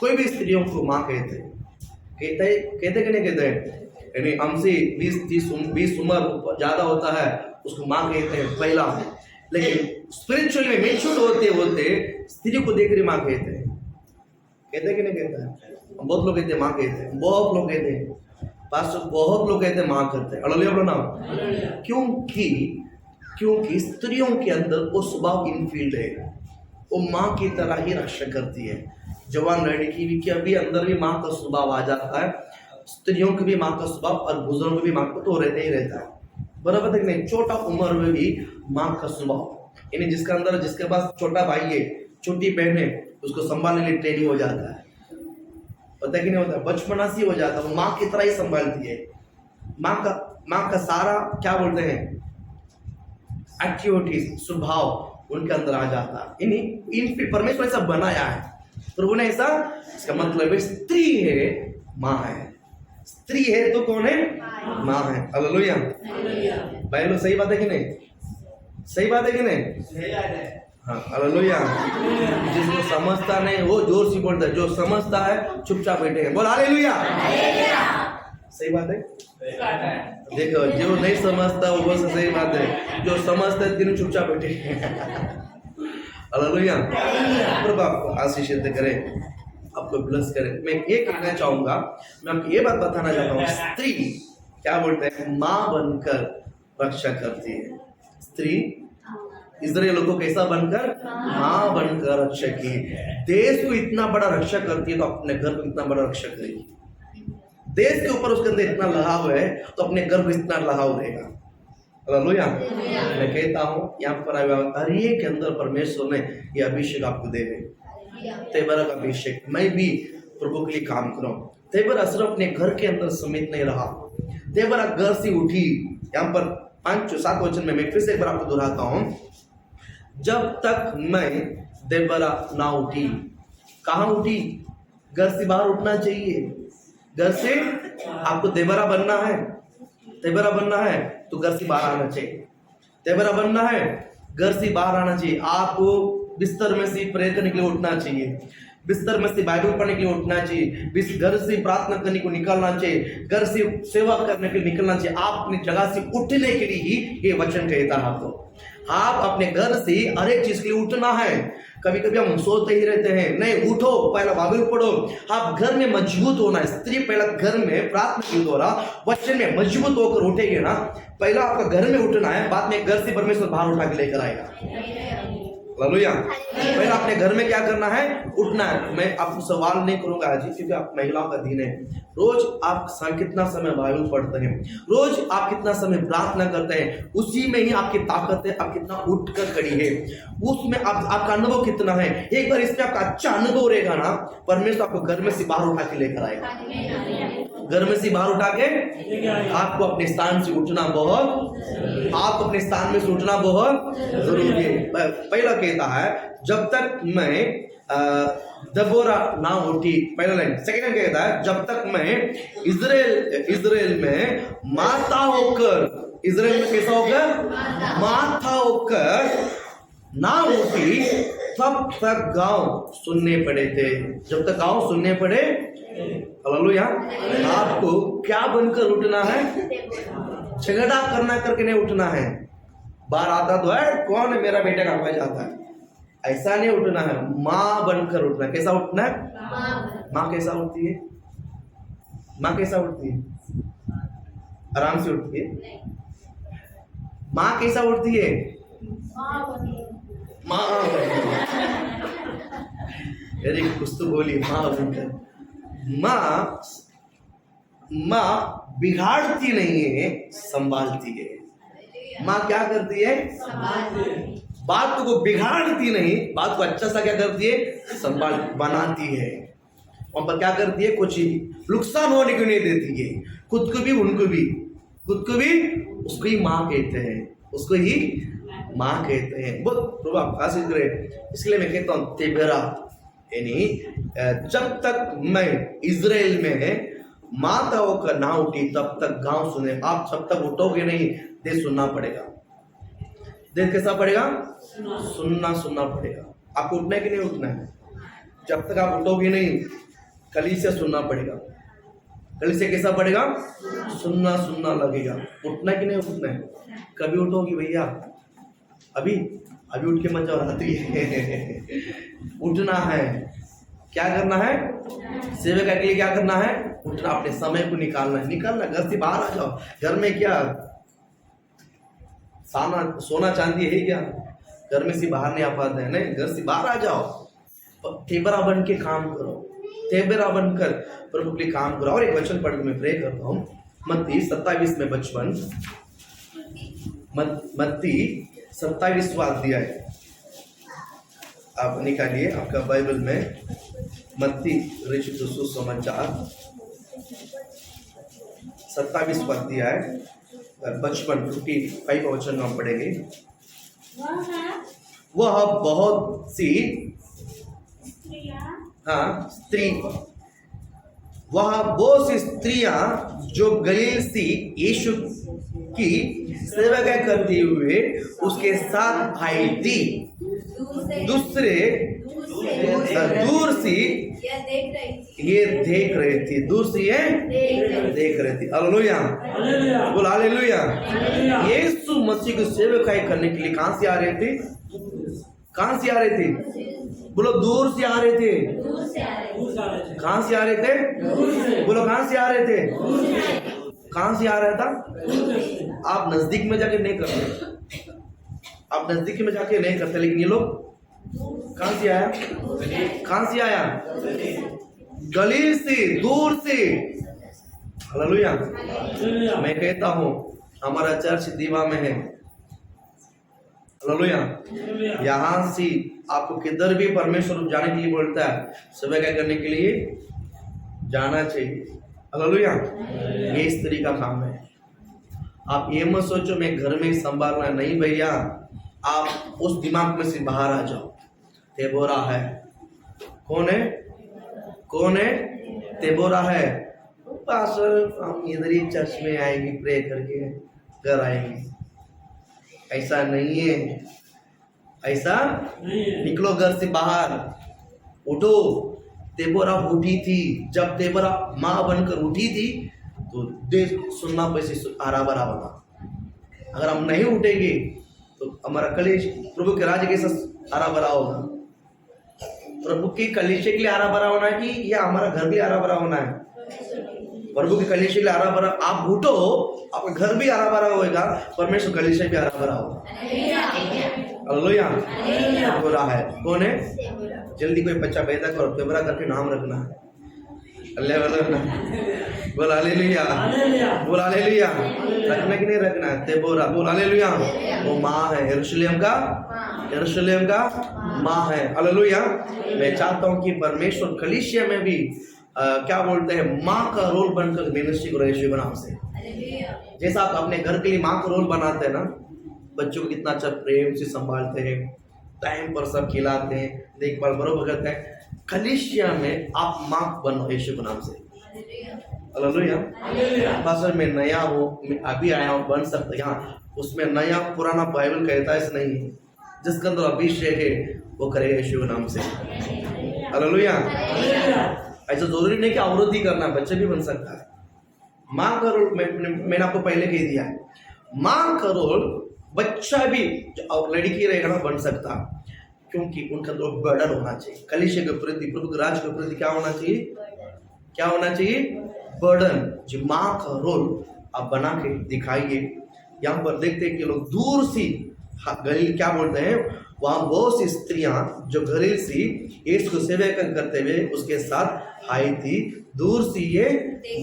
कोई भी स्त्रियों को माँ कहते हैं। कहते कि नहीं कहते हैं? यानी हमसे 20 उम्र ज्यादा होता है उसको माँ कहते हैं पहला। लेकिन स्पिरिचुअली मेच्योर होते स्त्री को देख रही माँ कहते हैं। कहते कि नहीं कहते हैं? बहुत लोग कहते हैं माँ कहते हैं, बहुत लोग कहते हैं पास्टर, बहुत लोग कहते हैं माँ करते हैं। हालेलुया बोलो ना। क्योंकि स्त्रियों के अंदर वो स्वभाव इनफील्ड है, वो माँ की तरह ही रक्षा करती है। जवान लड़की के भी अंदर भी माँ का स्वभाव आ जाता है, स्त्रियों की भी माँ का स्वभाव, और बुजुर्ग भी माँ को तो रहता ही रहता है। बराबर है कि नहीं? छोटा उम्र में भी माँ का स्वभाव, यानी जिसके पास छोटा भाई है, छोटी बहन है, उसको संभालने के लिए ट्रेनिंग हो जाता है। पता कि नहीं होता? बचपना से हो जाता है, वो माँ की तरह ही संभालती है। माँ का सारा क्या बोलते हैं, एक्टिविटीज, स्वभाव उनके अंदर आ जाता है। इन परमेश्वर ऐसा बनाया है, प्रभु ने ऐसा। इसका मतलब है स्त्री है, माँ है। स्त्री है तो कौन है? माँ है। हालेलुया। बाइबल सही बात है कि नहीं? सही बात है कि नहीं? हाँ, हालेलुया। जिसको समझता नहीं वो जोर से बोलता है, जो समझता है चुपचाप बैठे हैं। बोल हालेलुया। सही बात है। देखो, जो नहीं समझता वो बोल सही बात है, जो समझता है तीनों चुपचाप बैठे हैं। हालेलुया। प्रभु आपको आशीषित करे, आपको ब्लेस करे। मैं ये कहना चाहूंगा, मैं आपको ये बात बताना चाहता हूँ, स्त्री क्या बोलते हैं? माँ बनकर रक्षा करती है। स्त्री इजराइल को कैसा बनकर? माँ बनकर रक्षा की। देश को इतना बड़ा रक्षा करती है तो अपने घर को इतना बड़ा रक्षा करेगी। देश के ऊपर उसके अंदर इतना लगाव है तो अपने घर को इतना लगाव रहेगा। हालेलुया। मैं कहता हूँ यहाँ पर हर एक के अंदर परमेश्वर ने ये अभिषेक आपको दे दे। तेबरा का अभिषेक। मैं भी प्रभु के लिए काम करूं। तेबरा सिर्फ अपने घर के अंदर समित नहीं रहा, तेबरा घर से उठी। यहाँ पर 5-7 वचन में मैं फिर से एक बार आपको दोहराता हूं। जब तक मैं तेबरा ना उठी। कहाँ उठी? घर से बाहर उठना चाहिए। घर से आपको तेबरा बनना है, तेबरा बनना है तो घर से बाहर आना चाहिए। तेबरा बनना है, घर से बाहर आना चाहिए। आपको बिस्तर में से प्रेयर करने के लिए उठना चाहिए, बिस्तर में से बाइबल पढ़ने के लिए उठना चाहिए, घर से प्रार्थना करने को निकलना चाहिए, घर से सेवा करने के लिए निकलना चाहिए। आप अपनी जगह से उठने के लिए ही ये वचन कहता है आपको। आप अपने घर से हर एक चीज के लिए उठना है। कभी कभी हम सोते ही रहते हैं, नहीं उठो, पहला बाइबल पढ़ो। आप घर में मजबूत होना है। स्त्री पहला घर में प्रार्थना के द्वारा वचन में मजबूत होकर उठेगी ना। पहला आपका घर में उठना है, बाद में घर से परमेश्वर बाहर उठा के लेकर आएगा। हालेलुया। पहले अपने घर में क्या करना है? उठना है। मैं आपको सवाल नहीं करूंगा आज, क्योंकि आप महिलाओं का दिन है। रोज आप कितना समय बाइबल पढ़ते हैं, रोज आप कितना समय प्रार्थना करते हैं, उसी में ही आपकी ताकत है। आप कितना उठकर खड़ी है, उसमें आपका अनुभव कितना है। एक बार इसमें आपका अच्छा अनुभव रहेगा ना, परमेश्वर आपको घर में से बाहर उठा के लेकर आएगा। घर में से बाहर उठा के आपको अपने स्थान से उठना बहुत, आप अपने स्थान में से उठना बहुत जरूरी है। पहला कहता है जब तक मैं दबोरा ना उठी, पहला लाइन। सेकंड लाइन कहता है जब तक मैं इजराइल में माता होकर, इजराइल में कैसा होकर? माता होकर ना उठी, तब तक गांव सुनने पड़े थे। जब तक गांव सुनने पड़े, हालेलुया। आपको क्या बनकर उठना है? झगड़ा करना करके नहीं उठना है। बाहर आता तो है, कौन है मेरा बेटा कहाँ जाता है, ऐसा नहीं उठना है। माँ बनकर उठना। कैसा उठना है? माँ कैसा उठती है? माँ कैसा उठती है? आराम से उठती है। माँ कैसा उठती है? माँ अरे कुछ तो बोली। माँ बनकर, माँ बिगाड़ती नहीं है, संभालती है। माँ क्या करती है? बात को बिगाड़ती नहीं, बात को अच्छा सा क्या करती है? संभाल बनाती है। और पर क्या करती है? कुछ नुकसान होने को नहीं देती है। खुद को भी, उनको भी, खुद को भी उसको ही माँ कहते हैं, उसको ही माँ कहते हैं। बहुत प्रभाव खास करे। इसलिए मैं कहता हूँ तेबेरा, यानी जब तक मैं इजराइल में माता होकर ना उठी तब तक गांव सुने। आप जब तक उठोगे नहीं, देश सुनना पड़ेगा। देश कैसा पड़ेगा? सुनना पड़ेगा। आपको उठना है कि नहीं उठना है? जब तक आप उठोगे नहीं, कलीसिया सुनना पड़ेगा। कलीसिया कैसा पड़ेगा? सुनना लगेगा। उठना है कि नहीं उठना है? कभी उठोगी भैया? अभी उठ के मत जाओ, रात्रि है। उठना है। क्या करना है? सेवक के लिए क्या करना है? उठना, अपने समय को निकालना। घर से बाहर आ जाओ। घर में क्या सोना चांदी है क्या? घर में से बाहर नहीं आ पाते हैं, नहीं, घर से बाहर आ जाओ। तेबरा बन के काम करो, तेबरा बनकर प्रभु के लिए काम करो। और एक वचन पढ़ के मैं प्रे करता हूँ। मत्ती 27 में 55, मत्ती 27वां अध्याय आप निकालिए आपका बाइबल में। मत्ती रचित सुसमाचार 27वां अध्याय 55 वचन हम पढ़ेंगे। वह बहुत सी स्त्रियां जो गलील सी यीशु की सेवा करते हुए उसके साथ आई थी, दूर से ये देख रही थी। दूर से ये देख रही थी। हालेलुया, बोल हालेलुया। यीशु मसीह की सेवकाई करने के लिए कहां से आ रहे थे? कहां से आ रहे थे? बोलो दूर से आ रहे थे। कहां से आ रहे थे? बोलो कहां से आ रहे थे? कहां से आ रहा था? आप नजदीक में जाके नहीं करते, आप नजदीक में जाके नहीं करते, लेकिन ये लोग कहां से आया? कहां से आया? गलील से, दूर से। हालेलुया। मैं कहता हूं हमारा चर्च दीवा में है। हालेलुया। यहां से आपको किधर भी परमेश्वर जाने के लिए बोलता है, सेवा करने के लिए जाना चाहिए। हालेलुया। ये इस तरीका काम है। आप ये मत सोचो मैं घर में संभालना, नहीं भैया। आप उस दिमाग में से बाहर आ जाओ। तेबोरा है। कौन है? कौन है? तेबोरा है। पास्टर हम इधर ही चर्च में आएंगे, प्रे करके घर आएंगे। ऐसा नहीं है, ऐसा निकलो घर से बाहर, उठो। तेबोरा उठी थी। जब तेबोरा माँ बनकर उठी थी तो देश सुनना पैसे हरा भरा बना। अगर हम नहीं उठेंगे तो हमारा कलेश प्रभु के राज्य के साथ हरा भरा होगा। प्रभु के कलेशे के लिए हरा भरा होना है कि या हमारा घर भी हरा भरा होना है? प्रभु के कलेशे के लिए हरा भरा। आप उठो, आपका घर भी हरा भरा होगा, परमेश्वर कलेशे भी हरा भरा होगा। हालेलुया। देबोरा है, कौन है? जल्दी कोई बच्चा पैदा करो, देबोरा करके नाम रखना है। बोल हालेलुया, बोल हालेलुया। रखना कि नहीं रखना है? देबोरा, बोल हालेलुया। वो माँ है, यरूशलेम का माँ है। हालेलुया। मैं चाहता हूँ कि परमेश्वर कलीसिया में भी क्या बोलते हैं, माँ का रोल बनकर मिनिस्ट्री करो यीशु के नाम से। जैसा आप अपने घर के लिए माँ का रोल बनाते हैं ना, बच्चों को कितना अच्छा प्रेम से संभालते हैं, टाइम पर सब खिलाते हैं, देखभाल बरोबर करते हैं, कलीसिया में आप माँ बनो यीशु के नाम से। हालेलुया। पास्टर मैं नया हूँ, मैं अभी आया हूँ, बन सकता है यहाँ, उसमें नया पुराना बाइबल कहता है ऐसा नहीं है। जिसके अंदर अभिषेक है वो करेगा यीशु के नाम से। हालेलुया। ऐसा जरूरी नहीं कि अवरोधी करना, बच्चे भी बन सकता है। माँ का रोल मैंने आपको पहले कह दिया है, माँ का रोल बच्चा भी लड़की रहेगा ना बन सकता, क्योंकि उनका तो बर्डन होना चाहिए कलीसिया के प्रति, प्रभु के राज के प्रति। क्या होना चाहिए? क्या होना चाहिए? बर्डन। जो माँ का रोल आप बना के दिखाइए। यहाँ पर देखते हैं कि लोग दूर से गलील क्या बोलते हैं, वहाँ बहुत सी स्त्रियां जो गलील से यीशु को सेवा करते हुए उसके साथ आई थी, दूर से ये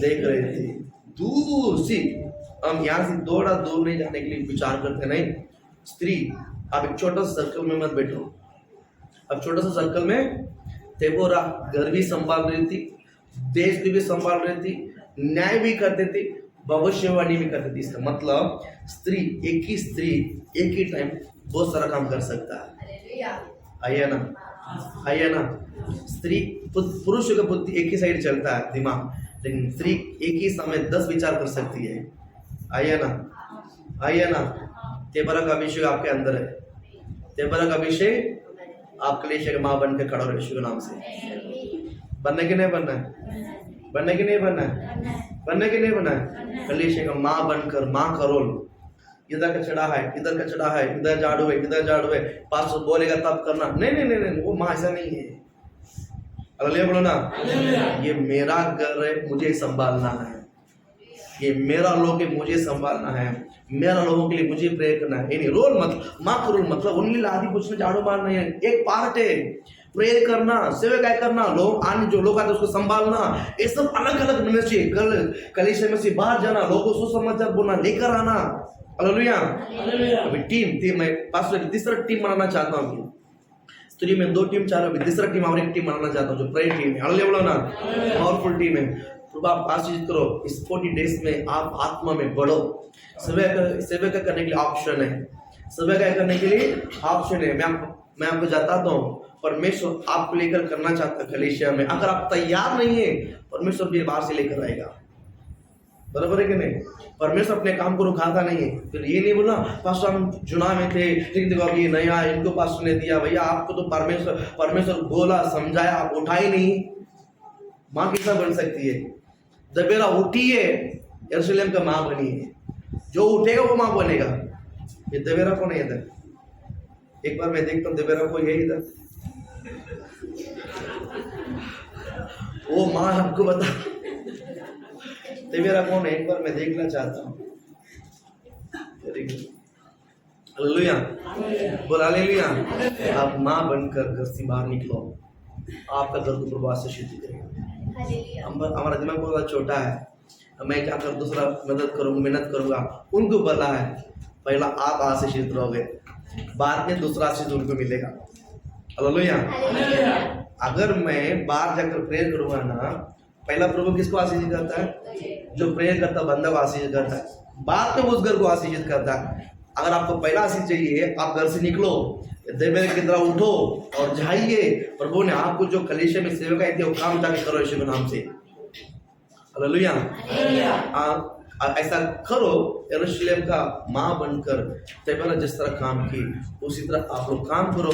देख रहे थे, दूर से। हम यहाँ से थोड़ा दूर नहीं जाने के लिए विचार करते नहीं। स्त्री, आप एक छोटा सा सर्कल में मत बैठो। अब छोटा सा सर्कल में देबोरा घर भी संभाल रही थी, देश भी संभाल रही थी, न्याय भी करते थे, भविष्यवाणी भी करती थी। इसका मतलब स्त्री, एक ही स्त्री एक ही टाइम बहुत सारा काम कर सकता है। आइए ना, आइए ना। स्त्री, पुरुष का बुद्धि एक ही साइड चलता है दिमाग, लेकिन स्त्री एक ही समय 10 विचार कर सकती है। आइए ना, आइए ना। देबोरा का अभिषेक आपके अंदर है। देबोरा का अभिषेक आप कलीसिया के माँ बन के खड़ा रहो यीशु के नाम से। बनने के नहीं बनना है? बनने के नहीं बनना है? बनने के नहीं बनना है? कलीसिया का माँ बनकर, माँ का रोल, इधर कचड़ा है, इधर कचड़ा है, इधर झाड़ू है, इधर झाड़ू है, पास्टर बोलेगा तब करना। नहीं नहीं नहीं नहीं, वो माँ ऐसा नहीं है। अगले बोलो ना, ये मेरा घर है, मुझे संभालना है, ये मेरा लोग है, मुझे संभालना है, मेरा लोगों के लिए मुझे प्रेयर करना है। नहीं, रोल मतलब माँ का रोल मतलब ओनली लादी कुछ में झाड़ू मारना है, एक पार्ट है। प्रेयर करना, सेवा काय करना, लोग आने जो लोग आते उसको संभालना, ये सब अलग अलग मिनिस्ट्री। कलीसिया में से बाहर जाना, लोगों को सुसमाचार बोलना, लेकर आना। हालेलुया। अभी टीम मैं पास्टर तीसरा टीम बनाना चाहता हूँ। स्त्री में 2 टीम चालू, अभी तीसरा टीम और एक टीम बनाना चाहता हूँ जो प्रेयर टीम है। हालेलुया बोलो ना, पावरफुल टीम है। तो आप आशीष करो, इस 40 डेज में आप आत्मा में बढ़ो। सेवा करने के लिए ऑप्शन है, सेवा करने के लिए ऑप्शन है। मैं आपको बताता हूँ, परमेश्वर आपको लेकर करना चाहता है कलीसिया में। अगर आप तैयार नहीं है, परमेश्वर भी बाहर से लेकर आएगा। बराबर है कि नहीं? परमेश्वर अपने काम को रुकाता नहीं है। फिर ये नहीं बोलना पास्टर हम चुनाव में थे, लेकिन देखो अब ये नया इनको पास्टर ने दिया। भैया आपको तो परमेश्वर बोला, समझाया, आप उठाई नहीं। माँ कैसा बन सकती है? देबोरा उठी है, यरूशलेम का माँ बनी है। जो उठेगा वो माँ बनेगा। ये देबोरा को नहीं इधर, एक बार मैं देखता हूँ देबोरा को, यही इधर वो माँ हमको बता देबोरा कौन है, एक बार मैं देखना चाहता हूँ। हालेलुया, बोल हालेलुया। आप माँ बनकर घर से बाहर निकलो, आपका घर तो प्रभु आशीषित करेगा। हमारा दिमाग बहुत छोटा है, मैं क्या कर दूसरा मदद करूँगा, मेहनत करूँगा, उनको पता है पहला आप आशीषित रहोगे, बाद में दूसरा आशीष उनको मिलेगा। हालेलुया। अगर मैं बाहर जाकर प्रेयर करूँगा ना, पहला प्रभु किसको आशीषित करता है? जो प्रेयर करता है बंदा को आशीषित करता है, बाद में उस घर को आशीषित करता है। अगर आपको पहला आशीष चाहिए, आप घर से निकलो, देबोरा की तरह उठो और जाइए। प्रभु ने आपको जो कलीसिया में सेवा की थी वो काम जाके करो यीशु के नाम से। हालेलुया। ऐसा करो, यरूशलेम का माँ बनकर देबोरा जिस तरह काम की उसी तरह आप लोग काम करो।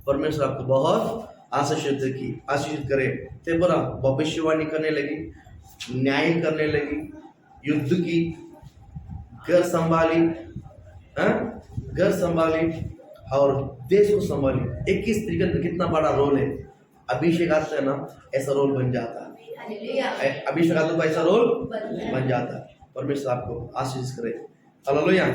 परमेश्वर आपको बहुत आशीषित करे। देबोरा भविष्यवाणी करने लगी, न्याय करने लगी, युद्ध की, घर संभाली, घर संभाली और देश को संभाली। एक ही स्त्री का कितना बड़ा रोल है। अभिषेक आता है ना, ऐसा रोल बन जाता है। अभिषेक आता तो ऐसा रोल बन जाता है। परमेश्वर आपको आशीष करे। हालेलुया।